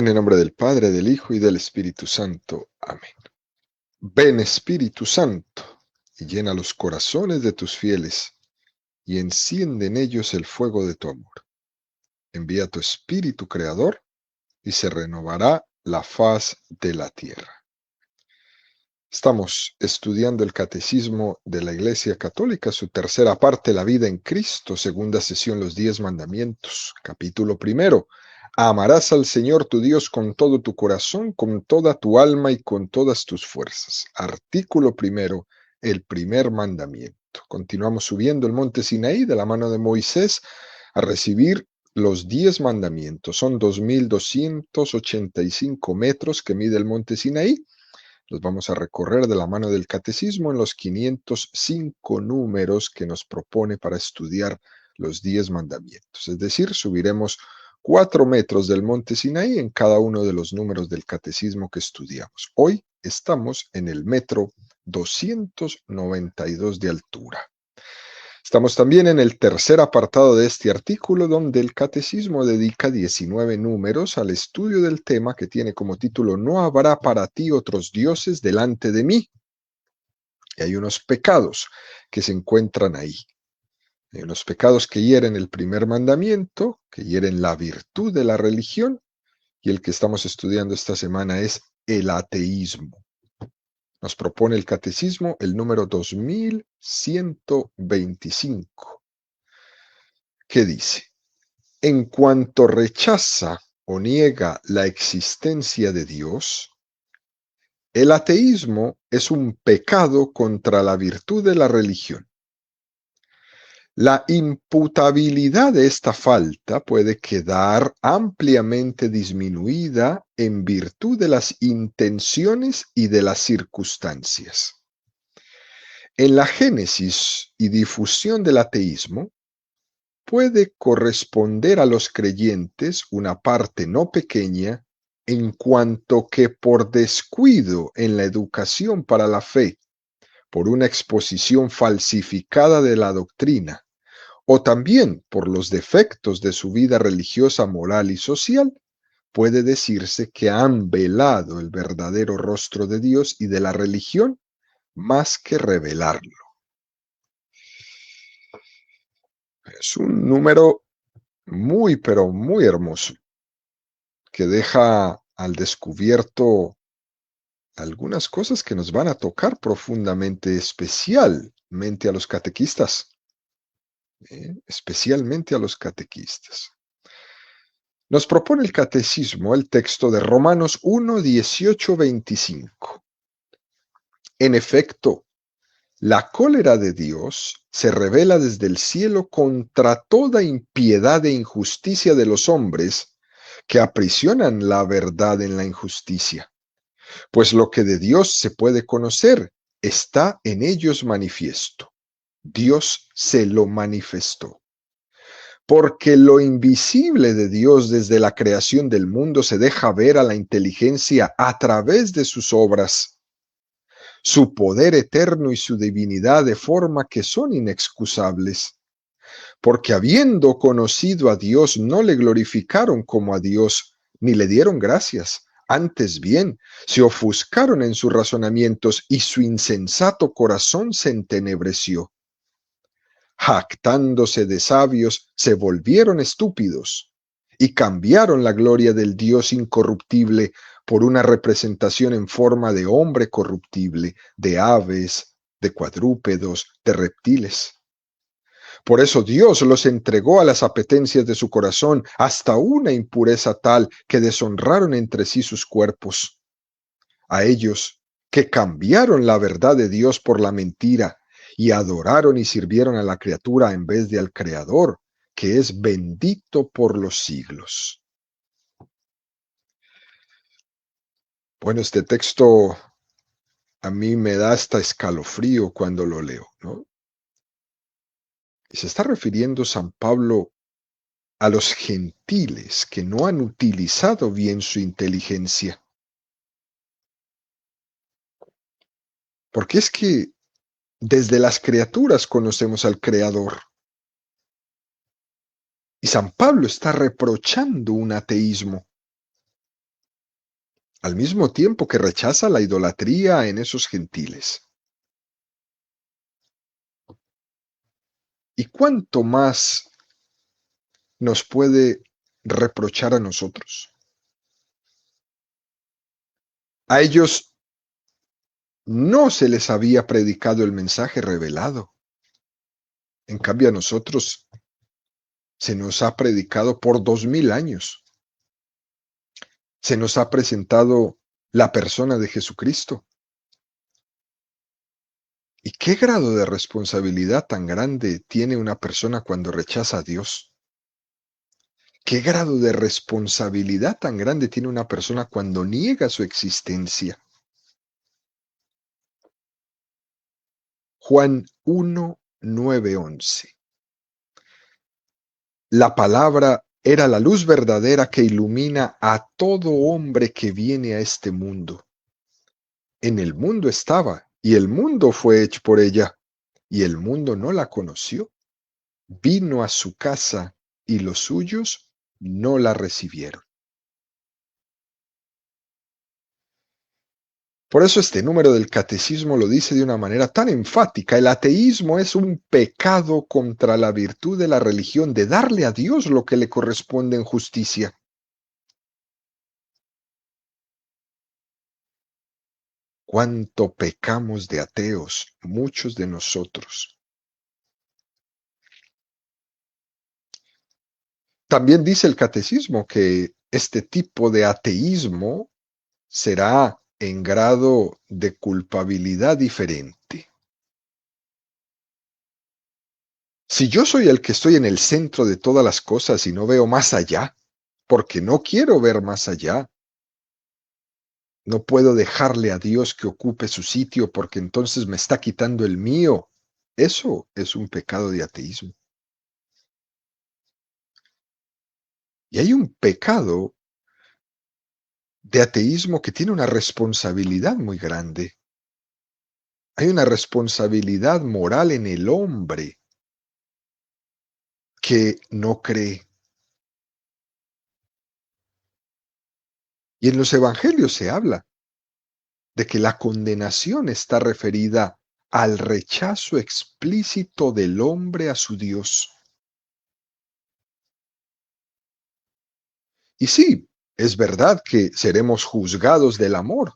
En el nombre del Padre, del Hijo y del Espíritu Santo. Amén. Ven, Espíritu Santo, y llena los corazones de tus fieles, y enciende en ellos el fuego de tu amor. Envía tu Espíritu Creador, y se renovará la faz de la tierra. Estamos estudiando el Catecismo de la Iglesia Católica, su tercera parte, la vida en Cristo, segunda sesión, los 10 mandamientos, capítulo primero. Amarás al Señor tu Dios con todo tu corazón, con toda tu alma y con todas tus fuerzas. Artículo primero, el primer mandamiento. Continuamos subiendo el monte Sinaí de la mano de Moisés a recibir los 10 mandamientos. Son 2285 metros que mide el monte Sinaí. Los vamos a recorrer de la mano del Catecismo en los 505 números que nos propone para estudiar los 10 mandamientos. Es decir, subiremos 4 metros del monte Sinaí en cada uno de los números del Catecismo que estudiamos. Hoy estamos en el metro 292 de altura. Estamos también en el tercer apartado de este artículo, donde el Catecismo dedica 19 números al estudio del tema que tiene como título No habrá para ti otros dioses delante de mí. Y hay unos pecados que se encuentran ahí. Hay unos pecados que hieren el primer mandamiento, que hieren la virtud de la religión, y el que estamos estudiando esta semana es el ateísmo. Nos propone el Catecismo el número 2125. ¿Qué dice? En cuanto rechaza o niega la existencia de Dios, el ateísmo es un pecado contra la virtud de la religión. La imputabilidad de esta falta puede quedar ampliamente disminuida en virtud de las intenciones y de las circunstancias. En la génesis y difusión del ateísmo, puede corresponder a los creyentes una parte no pequeña en cuanto que por descuido en la educación para la fe, por una exposición falsificada de la doctrina, o también por los defectos de su vida religiosa, moral y social, puede decirse que han velado el verdadero rostro de Dios y de la religión más que revelarlo. Es un número muy, pero muy hermoso, que deja al descubierto algunas cosas que nos van a tocar profundamente, especialmente a los catequistas, especialmente a los catequistas. Nos propone el Catecismo el texto de Romanos 1, 18, 25. En efecto, la cólera de Dios se revela desde el cielo contra toda impiedad e injusticia de los hombres que aprisionan la verdad en la injusticia. Pues lo que de Dios se puede conocer está en ellos manifiesto. Dios se lo manifestó. Porque lo invisible de Dios desde la creación del mundo se deja ver a la inteligencia a través de sus obras, su poder eterno y su divinidad de forma que son inexcusables. Porque habiendo conocido a Dios, no le glorificaron como a Dios, ni le dieron gracias. Antes bien, se ofuscaron en sus razonamientos y su insensato corazón se entenebreció. Jactándose de sabios, se volvieron estúpidos y cambiaron la gloria del Dios incorruptible por una representación en forma de hombre corruptible, de aves, de cuadrúpedos, de reptiles. Por eso Dios los entregó a las apetencias de su corazón hasta una impureza tal que deshonraron entre sí sus cuerpos. A ellos que cambiaron la verdad de Dios por la mentira y adoraron y sirvieron a la criatura en vez de al Creador, que es bendito por los siglos. Bueno, este texto a mí me da hasta escalofrío cuando lo leo, ¿no? Y se está refiriendo San Pablo a los gentiles que no han utilizado bien su inteligencia. Porque es que desde las criaturas conocemos al Creador. Y San Pablo está reprochando un ateísmo. al mismo tiempo que rechaza la idolatría en esos gentiles. ¿Y cuánto más nos puede reprochar a nosotros? A ellos no se les había predicado el mensaje revelado. En cambio, a nosotros se nos ha predicado por 2000 años. Se nos ha presentado la persona de Jesucristo. ¿Y qué grado de responsabilidad tan grande tiene una persona cuando rechaza a Dios? ¿Qué grado de responsabilidad tan grande tiene una persona cuando niega su existencia? Juan 1, 9, 11. La palabra era la luz verdadera que ilumina a todo hombre que viene a este mundo. En el mundo estaba, y el mundo fue hecho por ella, y el mundo no la conoció. Vino a su casa, y los suyos no la recibieron. Por eso este número del catecismo lo dice de una manera tan enfática. El ateísmo es un pecado contra la virtud de la religión, de darle a Dios lo que le corresponde en justicia. Cuánto pecamos de ateos, muchos de nosotros. También dice el catecismo que este tipo de ateísmo será en grado de culpabilidad diferente. Si yo soy el que estoy en el centro de todas las cosas y no veo más allá, porque no quiero ver más allá, no puedo dejarle a Dios que ocupe su sitio porque entonces me está quitando el mío. Eso es un pecado de ateísmo. Y hay un pecado de ateísmo que tiene una responsabilidad muy grande. Hay una responsabilidad moral en el hombre que no cree. Y en los evangelios se habla de que la condenación está referida al rechazo explícito del hombre a su Dios. Y sí, es verdad que seremos juzgados del amor,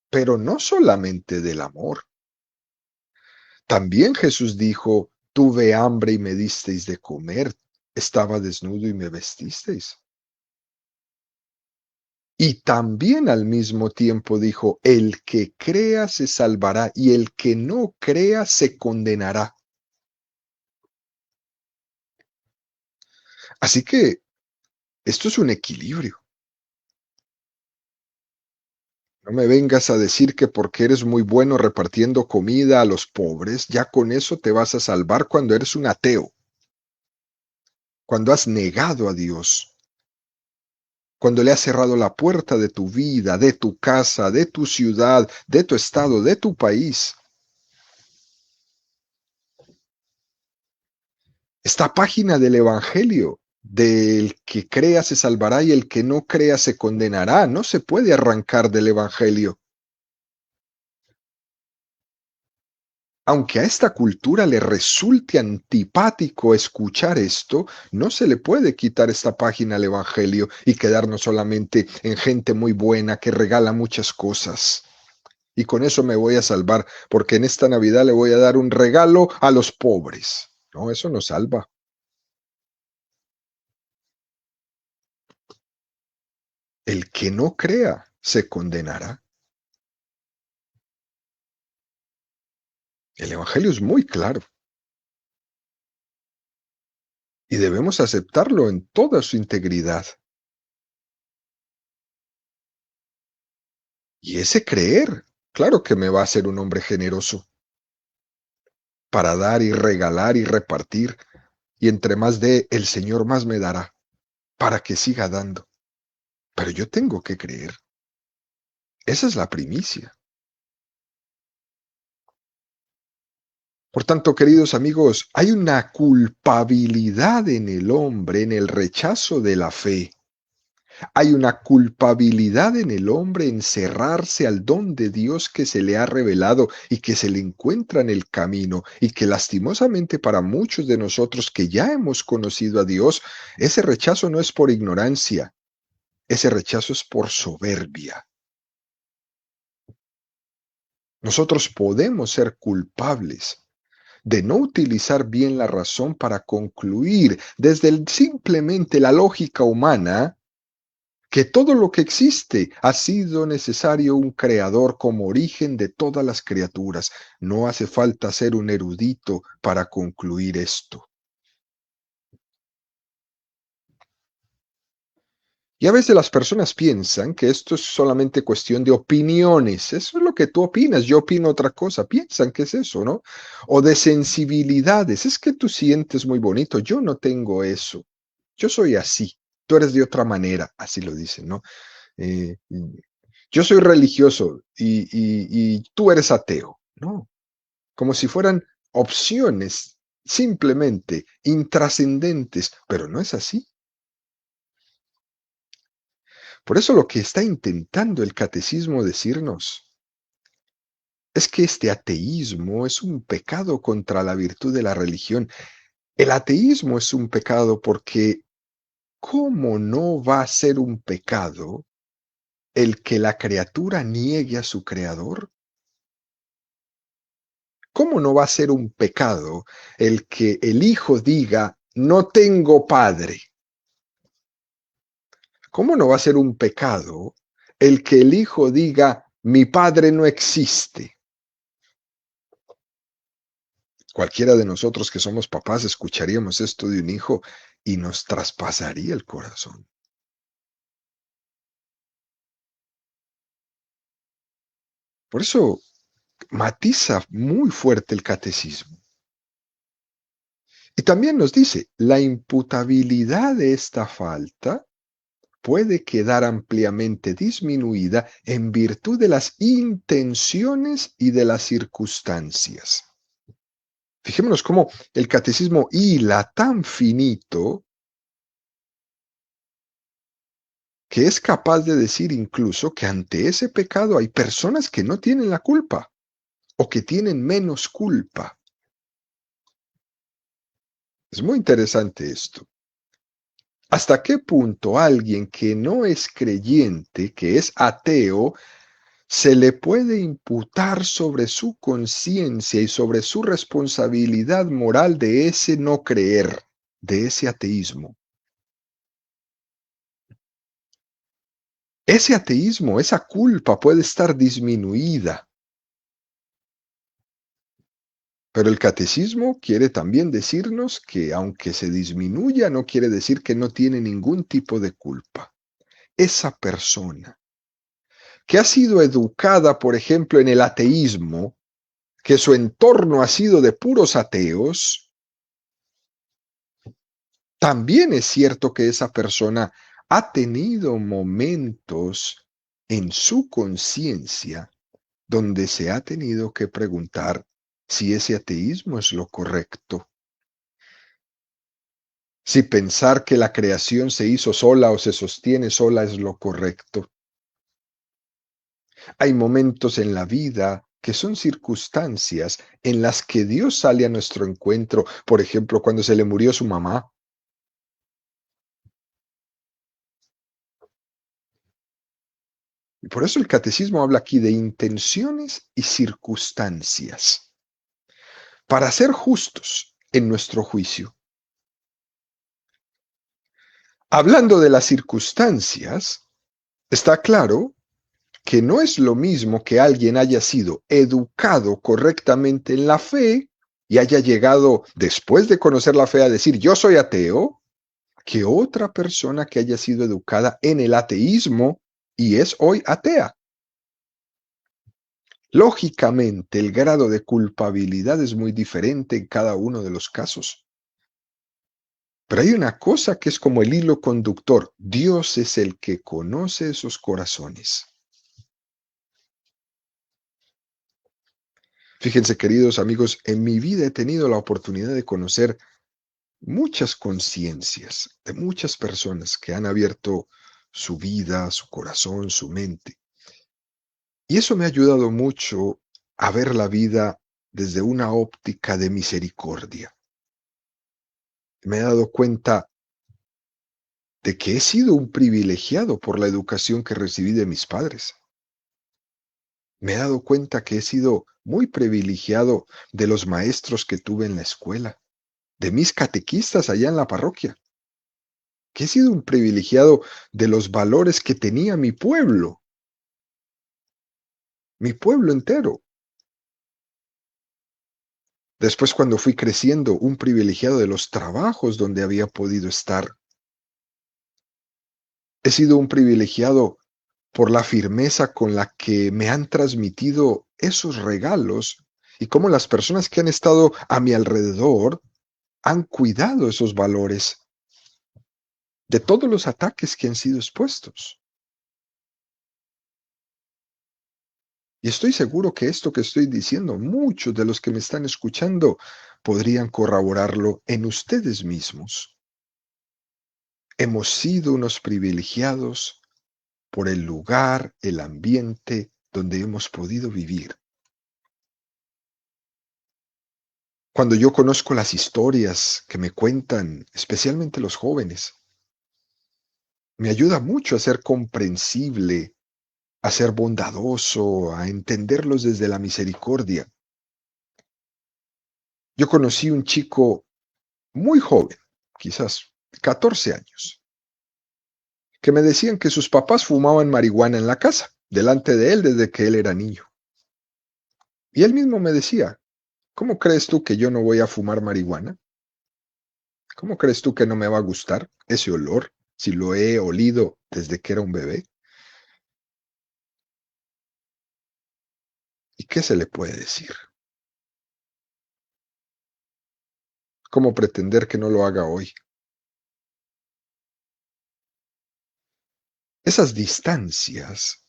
pero no solamente del amor. También Jesús dijo, tuve hambre y me disteis de comer, estaba desnudo y me vestisteis. Y también al mismo tiempo dijo, el que crea se salvará y el que no crea se condenará. Así que esto es un equilibrio. No me vengas a decir que porque eres muy bueno repartiendo comida a los pobres, ya con eso te vas a salvar cuando eres un ateo, cuando has negado a Dios, cuando le has cerrado la puerta de tu vida, de tu casa, de tu ciudad, de tu estado, de tu país. Esta página del Evangelio, del que crea se salvará y el que no crea se condenará, no se puede arrancar del Evangelio. Aunque a esta cultura le resulte antipático escuchar esto, no se le puede quitar esta página al Evangelio y quedarnos solamente en gente muy buena que regala muchas cosas. Y con eso me voy a salvar, porque en esta Navidad le voy a dar un regalo a los pobres. No, eso no salva. El que no crea se condenará. El Evangelio es muy claro y debemos aceptarlo en toda su integridad. Y ese creer, claro que me va a hacer un hombre generoso para dar y regalar y repartir. Y entre más dé, el Señor más me dará para que siga dando. Pero yo tengo que creer. Esa es la primicia. Por tanto, queridos amigos, hay una culpabilidad en el hombre, en el rechazo de la fe. Hay una culpabilidad en el hombre en cerrarse al don de Dios que se le ha revelado y que se le encuentra en el camino y que lastimosamente para muchos de nosotros que ya hemos conocido a Dios, ese rechazo no es por ignorancia, ese rechazo es por soberbia. Nosotros podemos ser culpables de no utilizar bien la razón para concluir desde simplemente la lógica humana que todo lo que existe ha sido necesario un creador como origen de todas las criaturas. No hace falta ser un erudito para concluir esto. Y a veces las personas piensan que esto es solamente cuestión de opiniones. Eso es lo que tú opinas, yo opino otra cosa. Piensan que es eso, ¿no? O de sensibilidades. Es que tú sientes muy bonito, yo no tengo eso. Yo soy así, tú eres de otra manera, así lo dicen, ¿no? Eh, yo soy religioso y tú eres ateo, ¿no? Como si fueran opciones simplemente intrascendentes, pero no es así. Por eso lo que está intentando el catecismo decirnos es que este ateísmo es un pecado contra la virtud de la religión. El ateísmo es un pecado porque ¿cómo no va a ser un pecado el que la criatura niegue a su creador? ¿Cómo no va a ser un pecado el que el hijo diga, no tengo padre? ¿Cómo no va a ser un pecado el que el hijo diga, mi padre no existe? Cualquiera de nosotros que somos papás escucharíamos esto de un hijo y nos traspasaría el corazón. Por eso matiza muy fuerte el catecismo. Y también nos dice, la imputabilidad de esta falta puede quedar ampliamente disminuida en virtud de las intenciones y de las circunstancias. Fijémonos cómo el catecismo hila tan finito que es capaz de decir incluso que ante ese pecado hay personas que no tienen la culpa o que tienen menos culpa. Es muy interesante esto. ¿Hasta qué punto alguien que no es creyente, que es ateo, se le puede imputar sobre su conciencia y sobre su responsabilidad moral de ese no creer, de ese ateísmo? Ese ateísmo, esa culpa puede estar disminuida, pero el catecismo quiere también decirnos que aunque se disminuya, no quiere decir que no tiene ningún tipo de culpa. Esa persona que ha sido educada, por ejemplo, en el ateísmo, que su entorno ha sido de puros ateos, también es cierto que esa persona ha tenido momentos en su conciencia donde se ha tenido que preguntar si ese ateísmo es lo correcto, si pensar que la creación se hizo sola o se sostiene sola es lo correcto. Hay momentos en la vida que son circunstancias en las que Dios sale a nuestro encuentro, por ejemplo, cuando se le murió su mamá. Y por eso el catecismo habla aquí de intenciones y circunstancias, para ser justos en nuestro juicio. Hablando de las circunstancias, está claro que no es lo mismo que alguien haya sido educado correctamente en la fe y haya llegado después de conocer la fe a decir yo soy ateo, que otra persona que haya sido educada en el ateísmo y es hoy atea. Lógicamente, el grado de culpabilidad es muy diferente en cada uno de los casos. Pero hay una cosa que es como el hilo conductor. Dios es el que conoce esos corazones. Fíjense, queridos amigos, en mi vida he tenido la oportunidad de conocer muchas conciencias de muchas personas que han abierto su vida, su corazón, su mente. Y eso me ha ayudado mucho a ver la vida desde una óptica de misericordia. Me he dado cuenta de que he sido un privilegiado por la educación que recibí de mis padres. Me he dado cuenta que he sido muy privilegiado de los maestros que tuve en la escuela, de mis catequistas allá en la parroquia, que he sido un privilegiado de los valores que tenía mi pueblo entero. Después, cuando fui creciendo, un privilegiado de los trabajos donde había podido estar. He sido un privilegiado por la firmeza con la que me han transmitido esos regalos y cómo las personas que han estado a mi alrededor han cuidado esos valores de todos los ataques que han sido expuestos. Y estoy seguro que esto que estoy diciendo, muchos de los que me están escuchando podrían corroborarlo en ustedes mismos. Hemos sido unos privilegiados por el lugar, el ambiente donde hemos podido vivir. Cuando yo conozco las historias que me cuentan, especialmente los jóvenes, me ayuda mucho a ser comprensible, a ser bondadoso, a entenderlos desde la misericordia. Yo conocí un chico muy joven, quizás 14 años, que me decían que sus papás fumaban marihuana en la casa, delante de él desde que él era niño. Y él mismo me decía, ¿cómo crees tú que yo no voy a fumar marihuana? ¿Cómo crees tú que no me va a gustar ese olor si lo he olido desde que era un bebé? ¿Y qué se le puede decir? ¿Cómo pretender que no lo haga hoy? Esas distancias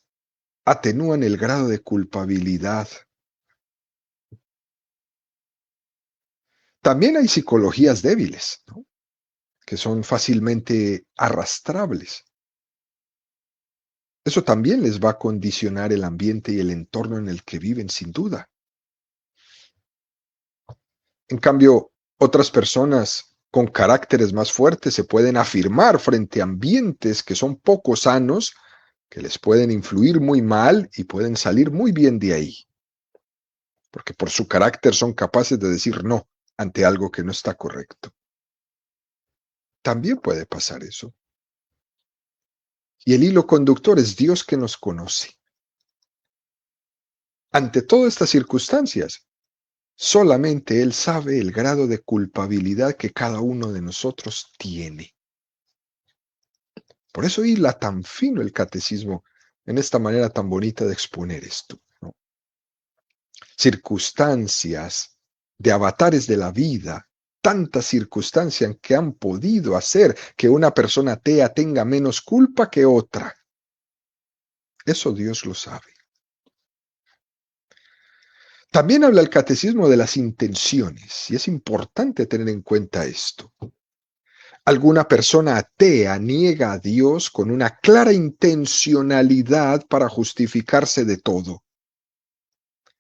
atenúan el grado de culpabilidad. También hay psicologías débiles, ¿no?, que son fácilmente arrastrables. Eso también les va a condicionar el ambiente y el entorno en el que viven, sin duda. En cambio, otras personas con caracteres más fuertes se pueden afirmar frente a ambientes que son poco sanos, que les pueden influir muy mal y pueden salir muy bien de ahí, porque por su carácter son capaces de decir no ante algo que no está correcto. También puede pasar eso. Y el hilo conductor es Dios, que nos conoce. Ante todas estas circunstancias, solamente Él sabe el grado de culpabilidad que cada uno de nosotros tiene. Por eso hila tan fino el catecismo en esta manera tan bonita de exponer esto, ¿no? Circunstancias de avatares de la vida, tantas circunstancias que han podido hacer que una persona atea tenga menos culpa que otra. Eso Dios lo sabe. También habla el catecismo de las intenciones, y es importante tener en cuenta esto. Alguna persona atea niega a Dios con una clara intencionalidad para justificarse de todo.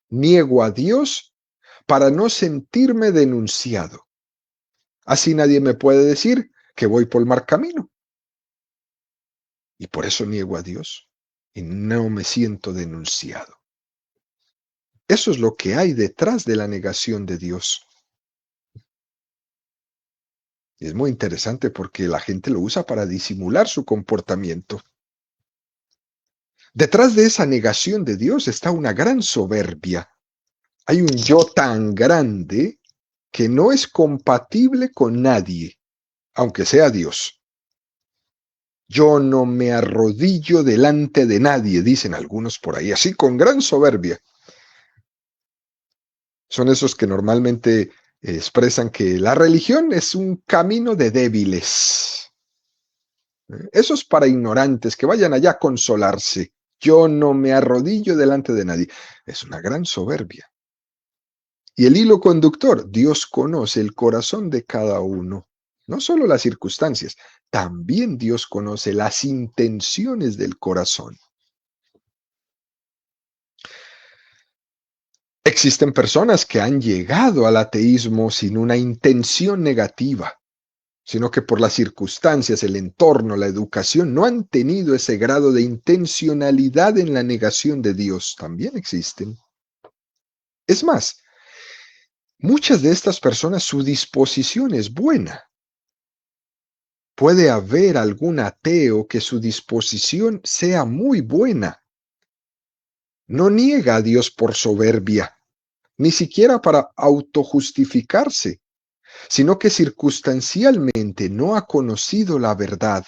Niego a Dios para no sentirme denunciado. Así nadie me puede decir que voy por el mal camino. Y por eso niego a Dios y no me siento denunciado. Eso es lo que hay detrás de la negación de Dios. Y es muy interesante porque la gente lo usa para disimular su comportamiento. Detrás de esa negación de Dios está una gran soberbia. Hay un yo tan grande que no es compatible con nadie, aunque sea Dios. Yo no me arrodillo delante de nadie, dicen algunos por ahí, así con gran soberbia. Son esos que normalmente expresan que la religión es un camino de débiles. Eso es para ignorantes, que vayan allá a consolarse. Yo no me arrodillo delante de nadie. Es una gran soberbia. Y el hilo conductor, Dios conoce el corazón de cada uno, no solo las circunstancias, también Dios conoce las intenciones del corazón. Existen personas que han llegado al ateísmo sin una intención negativa, sino que por las circunstancias, el entorno, la educación, no han tenido ese grado de intencionalidad en la negación de Dios. También existen. Es más, muchas de estas personas, su disposición es buena. Puede haber algún ateo que su disposición sea muy buena. No niega a Dios por soberbia, ni siquiera para autojustificarse, sino que circunstancialmente no ha conocido la verdad,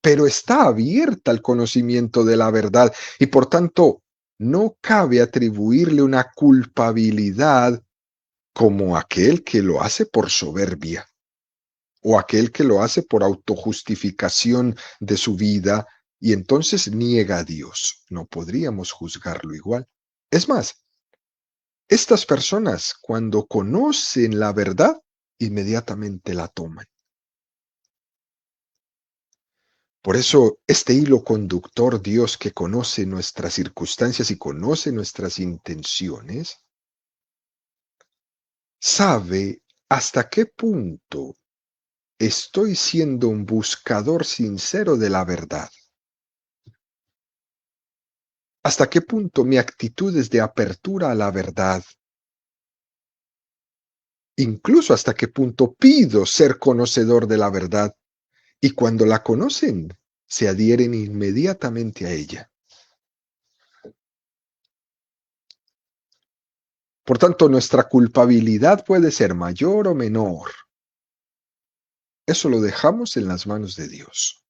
pero está abierta al conocimiento de la verdad y por tanto no cabe atribuirle una culpabilidad como aquel que lo hace por soberbia o aquel que lo hace por autojustificación de su vida y entonces niega a Dios. No podríamos juzgarlo igual. Es más, estas personas cuando conocen la verdad, inmediatamente la toman. Por eso, este hilo conductor, Dios que conoce nuestras circunstancias y conoce nuestras intenciones, sabe hasta qué punto estoy siendo un buscador sincero de la verdad. Hasta qué punto mi actitud es de apertura a la verdad. Incluso hasta qué punto pido ser conocedor de la verdad. Y cuando la conocen, se adhieren inmediatamente a ella. Por tanto, nuestra culpabilidad puede ser mayor o menor. Eso lo dejamos en las manos de Dios.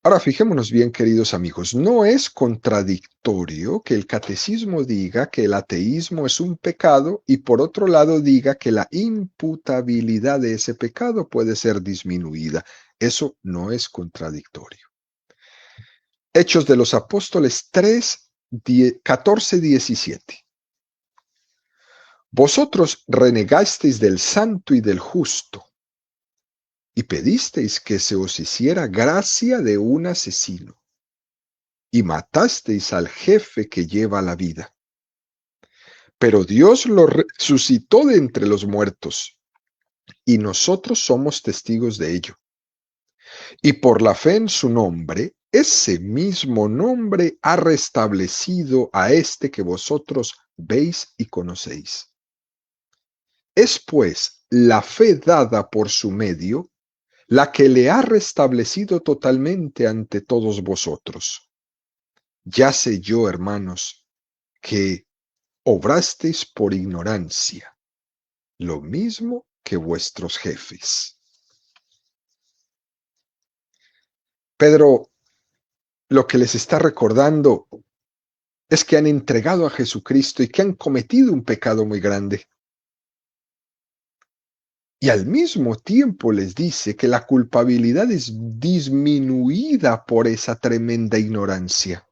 Ahora, fijémonos bien, queridos amigos, no es contradictorio que el catecismo diga que el ateísmo es un pecado y por otro lado diga que la imputabilidad de ese pecado puede ser disminuida. Eso no es contradictorio. Hechos de los Apóstoles 3, 14, 17. Vosotros renegasteis del santo y del justo, y pedisteis que se os hiciera gracia de un asesino, y matasteis al jefe que lleva la vida. Pero Dios lo resucitó de entre los muertos, y nosotros somos testigos de ello. Y por la fe en su nombre, ese mismo nombre ha restablecido a este que vosotros veis y conocéis. Es pues la fe dada por su medio la que le ha restablecido totalmente ante todos vosotros. Ya sé yo, hermanos, que obrasteis por ignorancia, lo mismo que vuestros jefes. Pedro lo que les está recordando es que han entregado a Jesucristo y que han cometido un pecado muy grande. Y al mismo tiempo les dice que la culpabilidad es disminuida por esa tremenda ignorancia.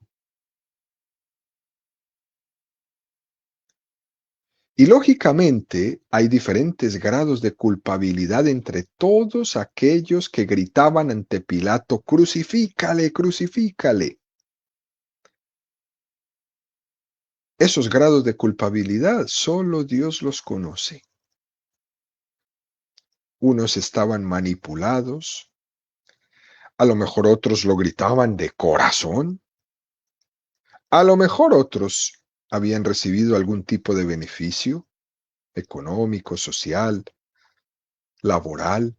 Y lógicamente hay diferentes grados de culpabilidad entre todos aquellos que gritaban ante Pilato, crucifícale, crucifícale. Esos grados de culpabilidad solo Dios los conoce. Unos estaban manipulados, a lo mejor otros lo gritaban de corazón, a lo mejor otros habían recibido algún tipo de beneficio económico, social, laboral.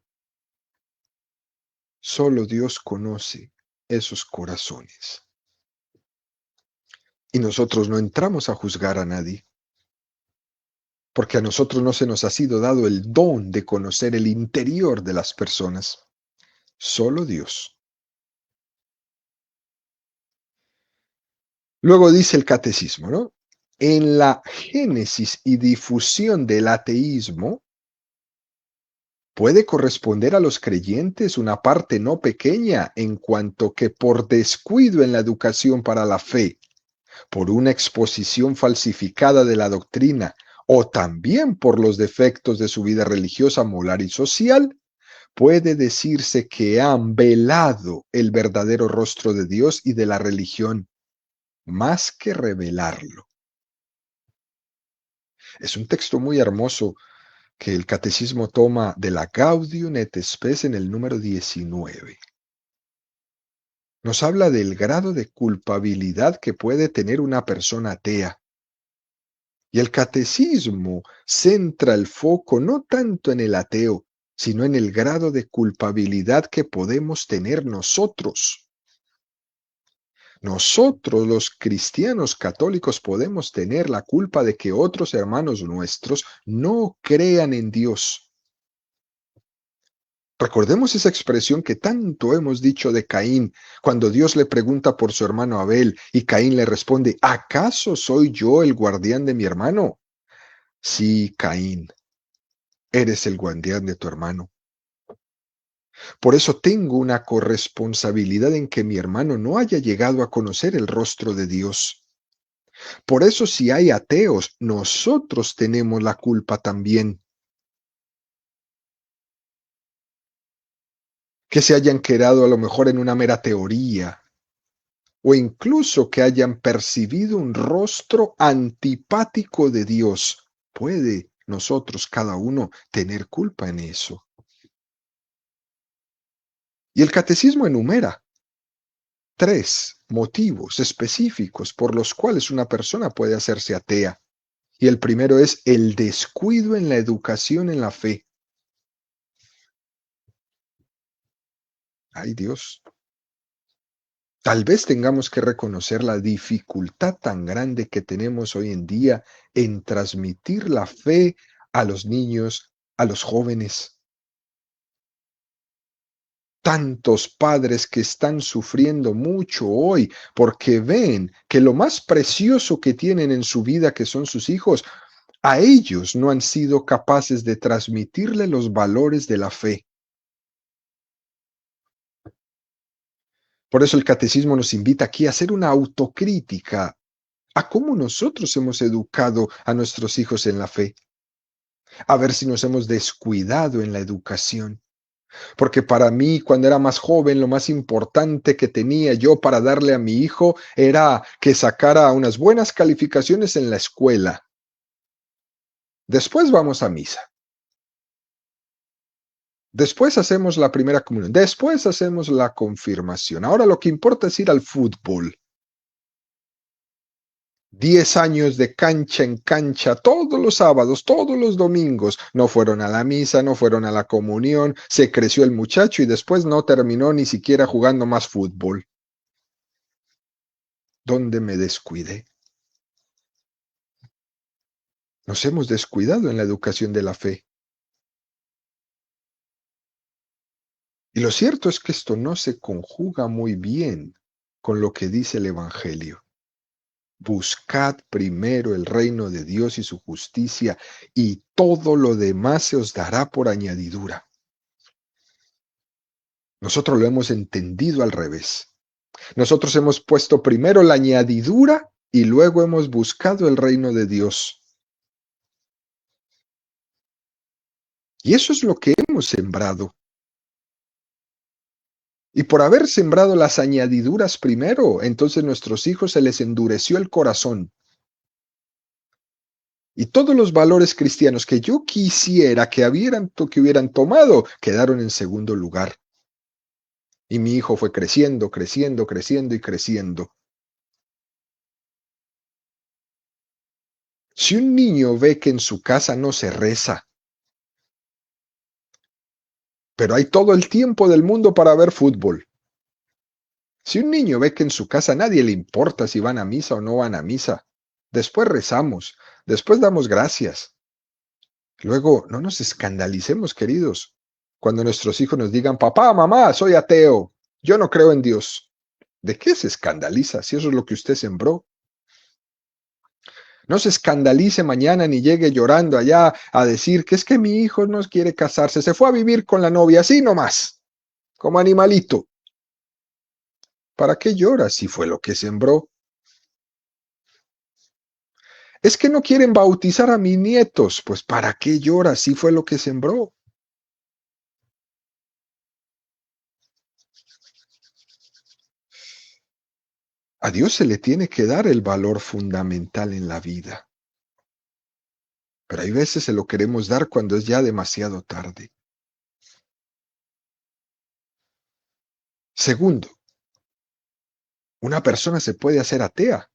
Solo Dios conoce esos corazones. Y nosotros no entramos a juzgar a nadie, porque a nosotros no se nos ha sido dado el don de conocer el interior de las personas. Solo Dios. Luego dice el catecismo, ¿no? En la génesis y difusión del ateísmo puede corresponder a los creyentes una parte no pequeña en cuanto que por descuido en la educación para la fe, por una exposición falsificada de la doctrina o también por los defectos de su vida religiosa, moral y social, puede decirse que han velado el verdadero rostro de Dios y de la religión, más que revelarlo. Es un texto muy hermoso que el catecismo toma de la Gaudium et Spes en el número 19. Nos habla del grado de culpabilidad que puede tener una persona atea. Y el catecismo centra el foco no tanto en el ateo, sino en el grado de culpabilidad que podemos tener nosotros. Nosotros, los cristianos católicos, podemos tener la culpa de que otros hermanos nuestros no crean en Dios. Recordemos esa expresión que tanto hemos dicho de Caín, cuando Dios le pregunta por su hermano Abel y Caín le responde, ¿acaso soy yo el guardián de mi hermano? Sí, Caín, eres el guardián de tu hermano. Por eso tengo una corresponsabilidad en que mi hermano no haya llegado a conocer el rostro de Dios. Por eso si hay ateos, nosotros tenemos la culpa también. Que se hayan quedado a lo mejor en una mera teoría, o incluso que hayan percibido un rostro antipático de Dios. Puede nosotros, cada uno, tener culpa en eso. Y el catecismo enumera 3 motivos específicos por los cuales una persona puede hacerse atea. Y el primero es el descuido en la educación en la fe. Ay Dios, tal vez tengamos que reconocer la dificultad tan grande que tenemos hoy en día en transmitir la fe a los niños, a los jóvenes. Tantos padres que están sufriendo mucho hoy porque ven que lo más precioso que tienen en su vida, que son sus hijos, a ellos no han sido capaces de transmitirle los valores de la fe. Por eso el catecismo nos invita aquí a hacer una autocrítica a cómo nosotros hemos educado a nuestros hijos en la fe, a ver si nos hemos descuidado en la educación. Porque para mí, cuando era más joven, lo más importante que tenía yo para darle a mi hijo era que sacara unas buenas calificaciones en la escuela. Después vamos a misa. Después hacemos la primera comunión. Después hacemos la confirmación. Ahora lo que importa es ir al fútbol. 10 años de cancha en cancha, todos los sábados, todos los domingos. No fueron a la misa, no fueron a la comunión, se creció el muchacho y después no terminó ni siquiera jugando más fútbol. ¿Dónde me descuidé? Nos hemos descuidado en la educación de la fe. Y lo cierto es que esto no se conjuga muy bien con lo que dice el Evangelio. Buscad primero el reino de Dios y su justicia, y todo lo demás se os dará por añadidura. Nosotros lo hemos entendido al revés. Nosotros hemos puesto primero la añadidura y luego hemos buscado el reino de Dios. Y eso es lo que hemos sembrado. Y por haber sembrado las añadiduras primero, entonces nuestros hijos se les endureció el corazón. Y todos los valores cristianos que yo quisiera que hubieran tomado, quedaron en segundo lugar. Y mi hijo fue creciendo, creciendo, creciendo y creciendo. Si un niño ve que en su casa no se reza, pero hay todo el tiempo del mundo para ver fútbol. Si un niño ve que en su casa a nadie le importa si van a misa o no van a misa, después rezamos, después damos gracias. Luego, no nos escandalicemos, queridos, cuando nuestros hijos nos digan, papá, mamá, soy ateo, yo no creo en Dios. ¿De qué se escandaliza si eso es lo que usted sembró? No se escandalice mañana ni llegue llorando allá a decir que es que mi hijo no quiere casarse, se fue a vivir con la novia, así nomás, como animalito. ¿Para qué llora si fue lo que sembró? Es que no quieren bautizar a mis nietos, pues ¿para qué llora si fue lo que sembró? A Dios se le tiene que dar el valor fundamental en la vida, pero hay veces se lo queremos dar cuando es ya demasiado tarde. Segundo, una persona se puede hacer atea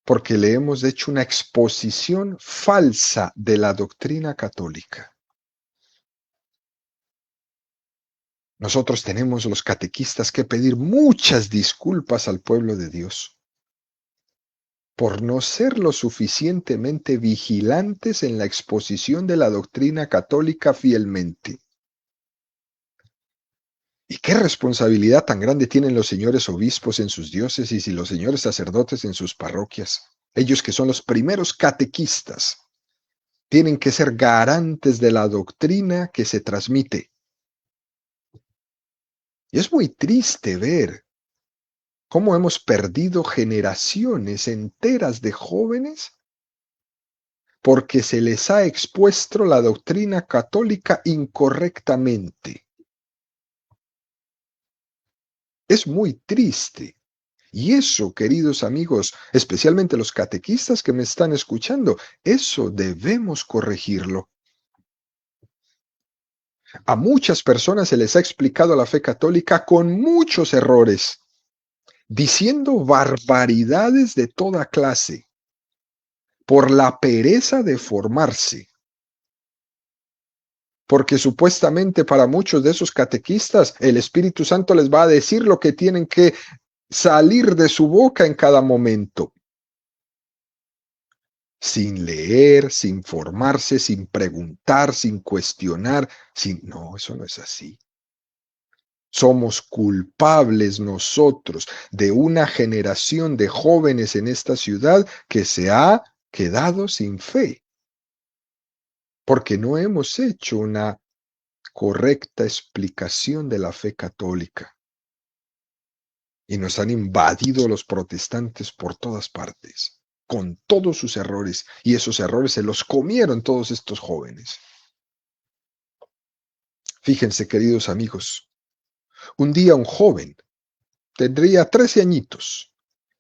porque le hemos hecho una exposición falsa de la doctrina católica. Nosotros tenemos los catequistas que pedir muchas disculpas al pueblo de Dios por no ser lo suficientemente vigilantes en la exposición de la doctrina católica fielmente. ¿Y qué responsabilidad tan grande tienen los señores obispos en sus diócesis y los señores sacerdotes en sus parroquias? Ellos que son los primeros catequistas, tienen que ser garantes de la doctrina que se transmite. Y es muy triste ver cómo hemos perdido generaciones enteras de jóvenes porque se les ha expuesto la doctrina católica incorrectamente. Es muy triste. Y eso, queridos amigos, especialmente los catequistas que me están escuchando, eso debemos corregirlo. A muchas personas se les ha explicado la fe católica con muchos errores, diciendo barbaridades de toda clase, por la pereza de formarse. Porque supuestamente para muchos de esos catequistas el Espíritu Santo les va a decir lo que tienen que salir de su boca en cada momento. Sin leer, sin formarse, sin preguntar, sin cuestionar, sin... No, eso no es así. Somos culpables nosotros de una generación de jóvenes en esta ciudad que se ha quedado sin fe, porque no hemos hecho una correcta explicación de la fe católica. Y nos han invadido los protestantes por todas partes, con todos sus errores, y esos errores se los comieron todos estos jóvenes. Fíjense, queridos amigos, un día un joven, tendría 13 añitos,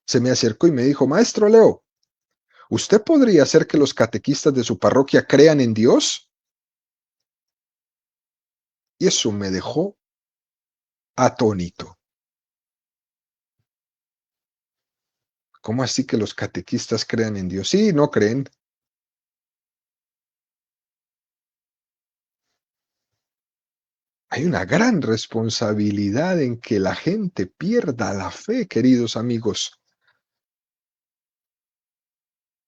se me acercó y me dijo: Maestro Leo, ¿usted podría hacer que los catequistas de su parroquia crean en Dios? Y eso me dejó atónito. ¿Cómo así que los catequistas crean en Dios? Sí, no creen. Hay una gran responsabilidad en que la gente pierda la fe, queridos amigos.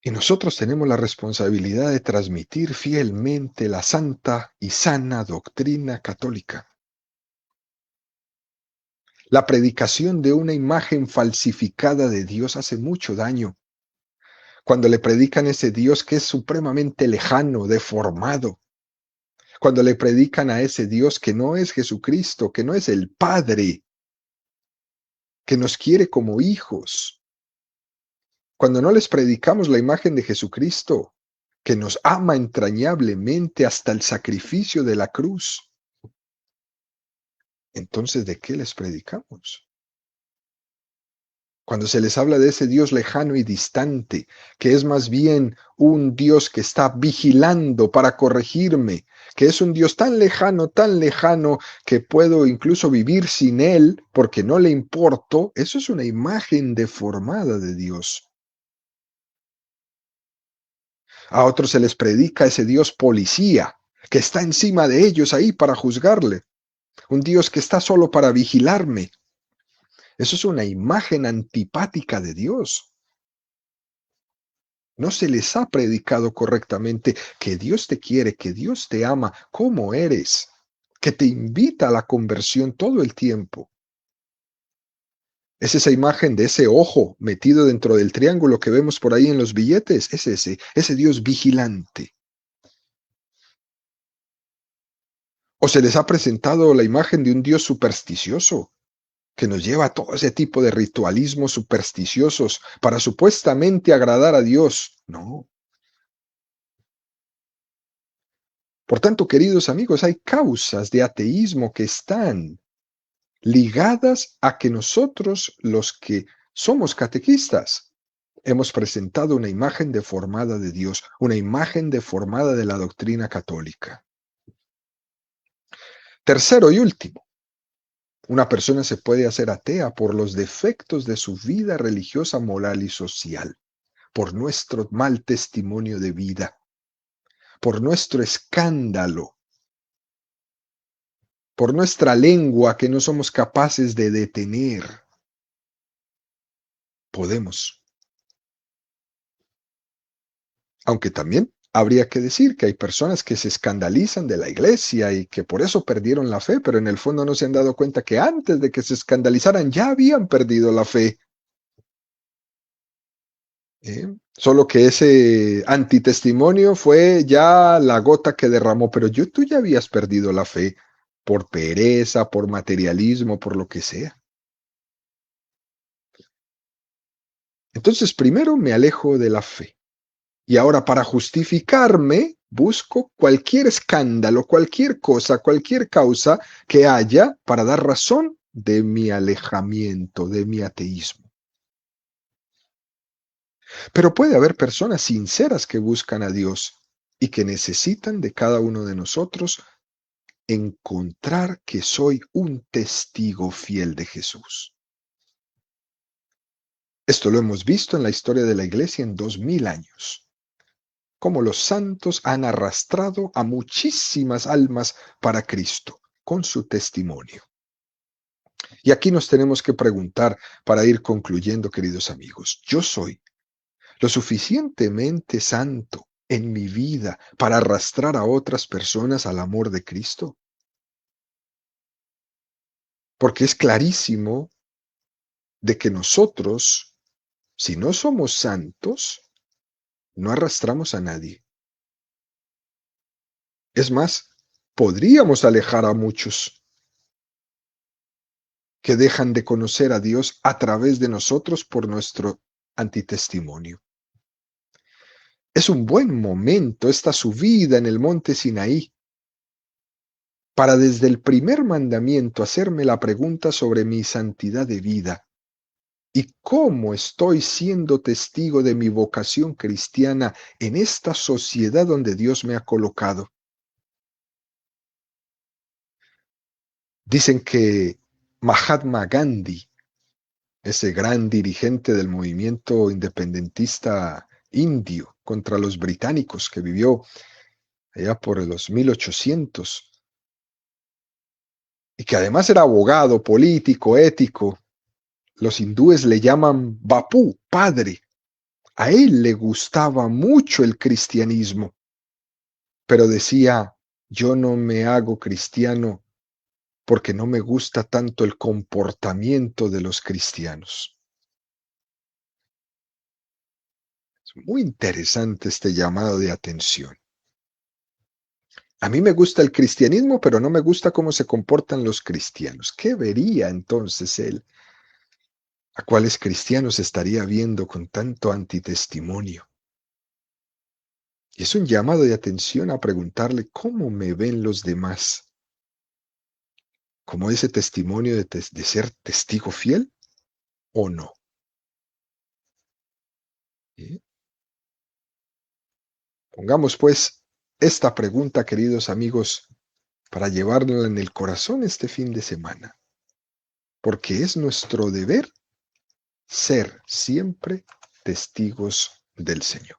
Y nosotros tenemos la responsabilidad de transmitir fielmente la santa y sana doctrina católica. La predicación de una imagen falsificada de Dios hace mucho daño. Cuando le predican ese Dios que es supremamente lejano, deformado. Cuando le predican a ese Dios que no es Jesucristo, que no es el Padre, que nos quiere como hijos. Cuando no les predicamos la imagen de Jesucristo, que nos ama entrañablemente hasta el sacrificio de la cruz, entonces, ¿de qué les predicamos? Cuando se les habla de ese Dios lejano y distante, que es más bien un Dios que está vigilando para corregirme, que es un Dios tan lejano que puedo incluso vivir sin Él porque no le importo, eso es una imagen deformada de Dios. A otros se les predica ese Dios policía, que está encima de ellos ahí para juzgarle, un Dios que está solo para vigilarme. Eso es una imagen antipática de Dios. No se les ha predicado correctamente que Dios te quiere, que Dios te ama como eres, que te invita a la conversión todo el tiempo. Es esa imagen de ese ojo metido dentro del triángulo que vemos por ahí en los billetes. Es ese Dios vigilante. O se les ha presentado la imagen de un Dios supersticioso, que nos lleva a todo ese tipo de ritualismos supersticiosos para supuestamente agradar a Dios. No. Por tanto, queridos amigos, hay causas de ateísmo que están ligadas a que nosotros, los que somos catequistas. Hemos presentado una imagen deformada de Dios, una imagen deformada de la doctrina católica. Tercero y último, una persona se puede hacer atea por los defectos de su vida religiosa, moral y social, por nuestro mal testimonio de vida, por nuestro escándalo, por nuestra lengua que no somos capaces de detener. Podemos. Aunque también habría que decir que hay personas que se escandalizan de la iglesia y que por eso perdieron la fe, pero en el fondo no se han dado cuenta que antes de que se escandalizaran ya habían perdido la fe. Solo que ese antitestimonio fue ya la gota que derramó, pero tú ya habías perdido la fe por pereza, por materialismo, por lo que sea. Entonces primero me alejo de la fe. Y ahora para justificarme busco cualquier escándalo, cualquier cosa, cualquier causa que haya para dar razón de mi alejamiento, de mi ateísmo. Pero puede haber personas sinceras que buscan a Dios y que necesitan de cada uno de nosotros encontrar que soy un testigo fiel de Jesús. Esto lo hemos visto en la historia de la Iglesia en 2000 años. Cómo los santos han arrastrado a muchísimas almas para Cristo con su testimonio. Y aquí nos tenemos que preguntar para ir concluyendo, queridos amigos, ¿yo soy lo suficientemente santo en mi vida para arrastrar a otras personas al amor de Cristo? Porque es clarísimo de que nosotros, si no somos santos, no arrastramos a nadie. Es más, podríamos alejar a muchos que dejan de conocer a Dios a través de nosotros por nuestro antitestimonio. Es un buen momento esta subida en el monte Sinaí para desde el primer mandamiento hacerme la pregunta sobre mi santidad de vida y cómo estoy siendo testigo de mi vocación cristiana en esta sociedad donde Dios me ha colocado. Dicen que Mahatma Gandhi, ese gran dirigente del movimiento independentista indio contra los británicos que vivió allá por los 1800, y que además era abogado, político, ético. Los hindúes le llaman Bapú, padre. A él le gustaba mucho el cristianismo, pero decía, yo no me hago cristiano porque no me gusta tanto el comportamiento de los cristianos. Es muy interesante este llamado de atención. A mí me gusta el cristianismo, pero no me gusta cómo se comportan los cristianos. ¿Qué vería entonces él? ¿A cuáles cristianos estaría viendo con tanto antitestimonio? Y es un llamado de atención a preguntarle cómo me ven los demás. ¿Como ese testimonio de ser testigo fiel o no? ¿Sí? Pongamos pues esta pregunta, queridos amigos, para llevarla en el corazón este fin de semana, porque es nuestro deber ser siempre testigos del Señor.